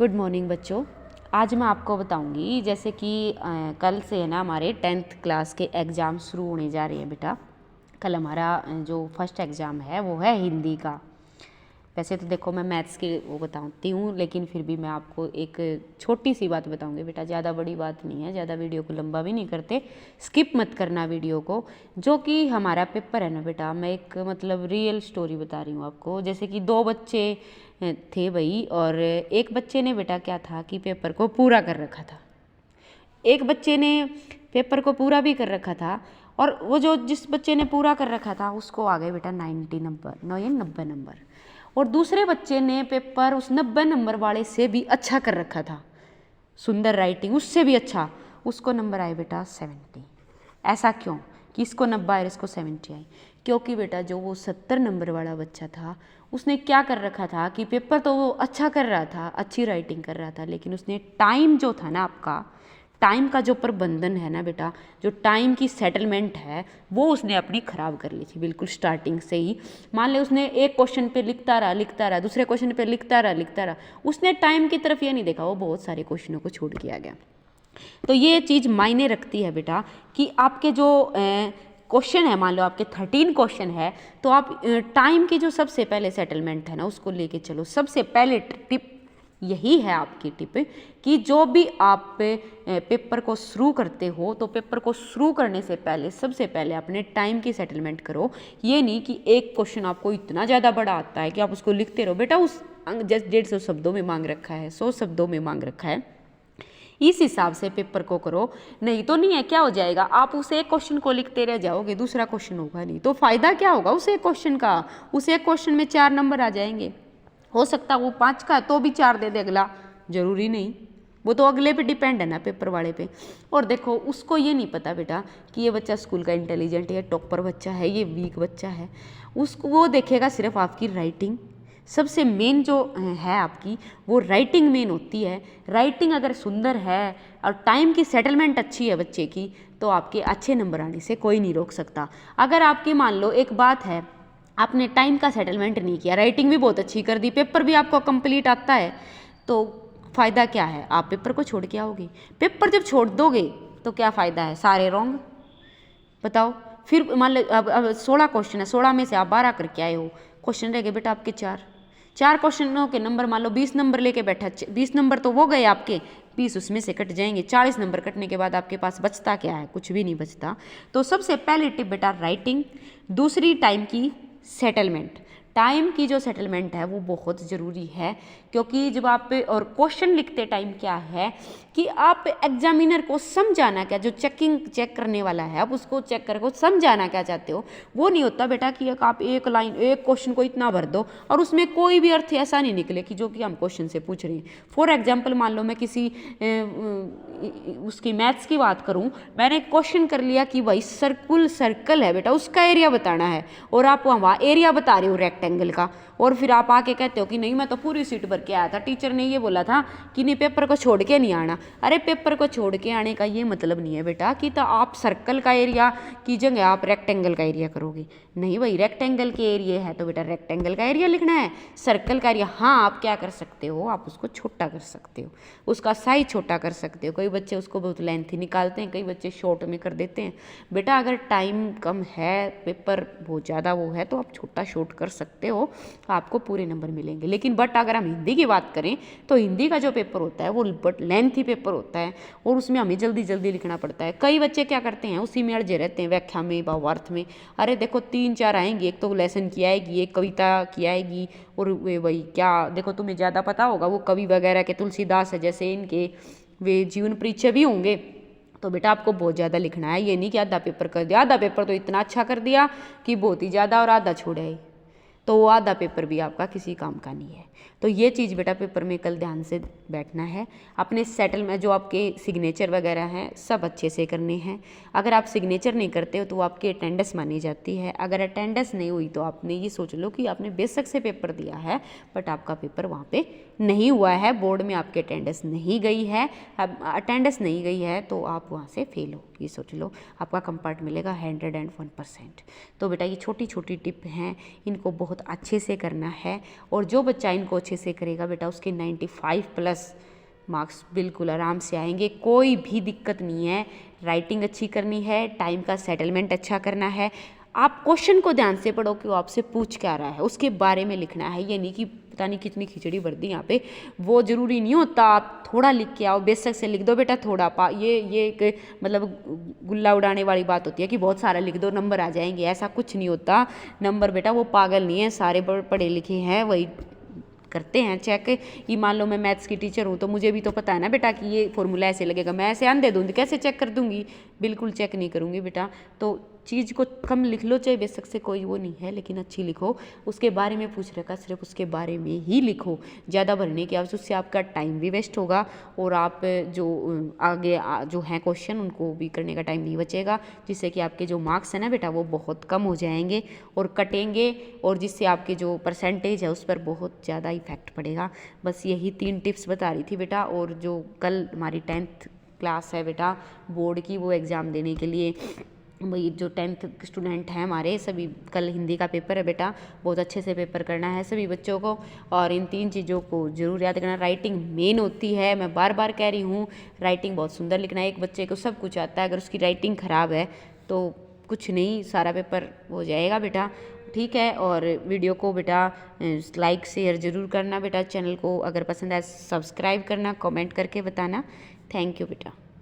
Good morning बच्चों। आज मैं आपको बताऊंगी जैसे कि कल से है ना हमारे 10th क्लास के एग्ज़ाम शुरू होने जा रहे हैं बेटा। कल हमारा जो फर्स्ट एग्ज़ाम है वो है हिंदी का। वैसे तो देखो मैं मैथ्स की वो बताती हूँ, लेकिन फिर भी मैं आपको एक छोटी सी बात बताऊंगी बेटा, ज़्यादा बड़ी बात नहीं है, ज़्यादा वीडियो को लंबा भी नहीं करते, स्किप मत करना वीडियो को। जो कि हमारा पेपर है ना बेटा, मैं एक मतलब रियल स्टोरी बता रही हूँ आपको। जैसे कि दो बच्चे थे भाई, और एक बच्चे ने बेटा क्या था कि पेपर को पूरा कर रखा था, एक बच्चे ने पेपर को पूरा भी कर रखा था, और वो जो जिस बच्चे ने पूरा कर रखा था उसको आ गए बेटा 90 नंबर, 90 नंबर। और दूसरे बच्चे ने पेपर उस 90 नंबर वाले से भी अच्छा कर रखा था, सुंदर राइटिंग उससे भी अच्छा, उसको नंबर आए बेटा 70। ऐसा क्यों कि इसको 90 आए इसको 70 आए? क्योंकि बेटा जो वो 70 नंबर वाला बच्चा था उसने क्या कर रखा था कि पेपर तो वो अच्छा कर रहा था, अच्छी राइटिंग कर रहा था, लेकिन उसने टाइम जो था ना, आपका टाइम का जो प्रबंधन है ना बेटा, जो टाइम की सेटलमेंट है वो उसने अपनी ख़राब कर ली थी बिल्कुल स्टार्टिंग से ही। मान ले उसने एक क्वेश्चन पे लिखता रहा, दूसरे क्वेश्चन पे लिखता रहा, उसने टाइम की तरफ ये नहीं देखा, वो बहुत सारे क्वेश्चनों को छोड़ के आ गया। तो ये चीज़ मायने रखती है बेटा कि आपके जो क्वेश्चन है, मान लो आपके 13 क्वेश्चन है, तो आप टाइम की जो सबसे पहले सेटलमेंट है ना उसको लेके चलो। सबसे पहले टिप यही है आपकी टिप कि जो भी आप पेपर को शुरू करते हो तो पेपर को शुरू करने से पहले सबसे पहले अपने टाइम की सेटलमेंट करो। ये नहीं कि एक क्वेश्चन आपको इतना ज़्यादा बड़ा आता है कि आप उसको लिखते रहो। बेटा उस जैसे 150 शब्दों में मांग रखा है, 100 शब्दों में मांग रखा है, इस हिसाब से पेपर को करो। नहीं तो नहीं है, क्या हो जाएगा, आप उस एक क्वेश्चन को लिखते रह जाओगे, दूसरा क्वेश्चन होगा नहीं, तो फायदा क्या होगा उस एक क्वेश्चन का? उस एक क्वेश्चन में 4 नंबर आ जाएंगे, हो सकता वो 5 का तो भी 4 दे दे अगला, जरूरी नहीं, वो तो अगले पे डिपेंड है ना, पेपर वाले पे। और देखो उसको ये नहीं पता बेटा कि ये बच्चा स्कूल का इंटेलिजेंट है, टॉपर बच्चा है, ये वीक बच्चा है। उसको वो देखेगा सिर्फ आपकी राइटिंग। सबसे मेन जो है आपकी वो राइटिंग मेन होती है। राइटिंग अगर सुंदर है और टाइम की सेटलमेंट अच्छी है बच्चे की, तो आपके अच्छे नंबर आने से कोई नहीं रोक सकता। अगर आपकी मान लो एक बात है, आपने टाइम का सेटलमेंट नहीं किया, राइटिंग भी बहुत अच्छी कर दी, पेपर भी आपको कंप्लीट आता है, तो फ़ायदा क्या है? आप पेपर को छोड़ के आओगे। पेपर जब छोड़ दोगे तो क्या फ़ायदा है? सारे रॉन्ग। बताओ फिर मान लो अब 16 क्वेश्चन है, 16 में से आप 12 करके आए हो, क्वेश्चन रह गए बेटा आपके 4 क्वेश्चनों के नंबर मान लो 20 नंबर लेके बैठा, 20 नंबर तो वो गए आपके, 20 उसमें से कट जाएंगे, 40 नंबर कटने के बाद आपके पास बचता क्या है? कुछ भी नहीं बचता। तो सबसे पहली टिप बेटा राइटिंग, दूसरी टाइम की सेटलमेंट। टाइम की जो सेटलमेंट है वो बहुत ज़रूरी है, क्योंकि जब आप और क्वेश्चन लिखते टाइम क्या है कि आप एग्जामिनर को समझाना क्या, जो चेक करने वाला है आप उसको चेक करके समझाना क्या चाहते हो। वो नहीं होता बेटा कि आप एक लाइन एक क्वेश्चन को इतना भर दो और उसमें कोई भी अर्थ ऐसा नहीं निकले कि जो कि हम क्वेश्चन से पूछ रहे हैं। फॉर एग्जाम्पल मान लो मैं किसी उसकी मैथ्स की बात करूं, मैंने क्वेश्चन कर लिया कि भाई सर्कल है बेटा, उसका एरिया बताना है, और आप वहाँ एरिया बता रहे हो रेक्टेंगल का, और फिर आप आके कहते हो कि नहीं मैं तो पूरी सीट भर के आया था, टीचर ने ये बोला था कि नहीं पेपर को छोड़ के नहीं आना। अरे पेपर को छोड़ के आने का ये मतलब नहीं है बेटा कि तो आप सर्कल का एरिया की जगह आप रेक्टेंगल का एरिया करोगे। नहीं भाई, रेक्टेंगल के एरिया है तो बेटा रेक्टेंगल का एरिया लिखना है। सर्कल का एरिया हाँ आप क्या कर सकते हो, आप उसको छोटा कर सकते हो, उसका साइज छोटा कर सकते हो। कई बच्चे उसको बहुत लेंथी निकालते हैं, कई बच्चे शॉर्ट में कर देते हैं। बेटा अगर टाइम कम है, पेपर बहुत ज़्यादा वो है, तो आप छोटा शॉर्ट कर सकते हो, आपको पूरे नंबर मिलेंगे। लेकिन बट अगर हम हिंदी की बात करें तो हिंदी का जो पेपर होता है वो बट लेंथी पेपर होता है, और उसमें हमें जल्दी जल्दी लिखना पड़ता है। कई बच्चे क्या करते हैं उसी में अड़जे रहते हैं, व्याख्या में, भावार्थ में। अरे देखो 3-4 आएंगी, एक तो लेसन की आएगी, एक कविता की आएगी, और वे वही क्या देखो तुम्हें ज़्यादा पता होगा वो कवि वगैरह के, तुलसीदास है जैसे, इनके वे जीवन परिचय भी होंगे। तो बेटा आपको बहुत ज़्यादा लिखना है, ये नहीं कि आधा पेपर कर दिया, आधा पेपर तो इतना अच्छा कर दिया कि बहुत ही ज़्यादा, और आधा छोड़ा, तो वो आधा पेपर भी आपका किसी काम का नहीं है। तो ये चीज़ बेटा पेपर में कल ध्यान से बैठना है। अपने सेटल में जो आपके सिग्नेचर वगैरह हैं सब अच्छे से करने हैं। अगर आप सिग्नेचर नहीं करते हो तो आपकी अटेंडेंस मानी जाती है। अगर अटेंडेंस नहीं हुई तो आपने ये सोच लो कि आपने बेशक से पेपर दिया है बट आपका पेपर वहाँ पे नहीं हुआ है, बोर्ड में आपकी अटेंडेंस नहीं गई है, अब अटेंडेंस नहीं गई है तो आप वहाँ से फेल हो, ये सोच लो। आपका कंपार्ट मिलेगा 101%। तो बेटा ये छोटी छोटी टिप हैं, इनको बहुत अच्छे से करना है, और जो बच्चा इनको अच्छे से करेगा बेटा उसके 95+ मार्क्स बिल्कुल आराम से आएंगे, कोई भी दिक्कत नहीं है। राइटिंग अच्छी करनी है, टाइम का सेटलमेंट अच्छा करना है, आप क्वेश्चन को ध्यान से पढ़ो कि वो आपसे पूछ क्या रहा है, उसके बारे में लिखना है। ये नहीं कि पता नहीं कितनी खिचड़ी भर दी यहाँ पे, वो ज़रूरी नहीं होता। आप थोड़ा लिख के आओ, बेशक से लिख दो बेटा थोड़ा ये एक मतलब गुल्ला उड़ाने वाली बात होती है कि बहुत सारा लिख दो नंबर आ जाएंगे, ऐसा कुछ नहीं होता। नंबर बेटा वो पागल नहीं है, सारे पढ़े लिखे हैं वही करते हैं चेक। ये मान लो मैं मैथ्स की टीचर हूँ तो मुझे भी तो पता है ना बेटा कि ये फॉर्मूला ऐसे लगेगा, मैं ऐसे अंधे दूंगी कैसे चेक कर दूंगी, बिल्कुल चेक नहीं करूँगी बेटा। तो चीज़ को कम लिख लो, चाहे बेशक से कोई वो नहीं है, लेकिन अच्छी लिखो। उसके बारे में पूछ रखा सिर्फ उसके बारे में ही लिखो, ज़्यादा भरने की आवश्यकता, उससे आपका टाइम भी वेस्ट होगा और आप जो आगे जो हैं क्वेश्चन उनको भी करने का टाइम नहीं बचेगा, जिससे कि आपके जो मार्क्स हैं ना बेटा वो बहुत कम हो जाएंगे और कटेंगे, और जिससे आपके जो परसेंटेज है उस पर बहुत ज़्यादा इफेक्ट पड़ेगा। बस यही 3 टिप्स बता रही थी बेटा। और जो कल हमारी 10th क्लास है बेटा बोर्ड की, वो एग्ज़ाम देने के लिए वही जो 10th स्टूडेंट हैं हमारे सभी, कल हिंदी का पेपर है बेटा, बहुत अच्छे से पेपर करना है सभी बच्चों को। और इन 3 चीज़ों को ज़रूर याद करना। राइटिंग मेन होती है, मैं बार बार कह रही हूँ, राइटिंग बहुत सुंदर लिखना है। एक बच्चे को सब कुछ आता है, अगर उसकी राइटिंग ख़राब है तो कुछ नहीं, सारा पेपर हो जाएगा बेटा, ठीक है। और वीडियो को बेटा लाइक शेयर ज़रूर करना बेटा, चैनल को अगर पसंद आए सब्सक्राइब करना, कमेंट करके बताना। थैंक यू बेटा।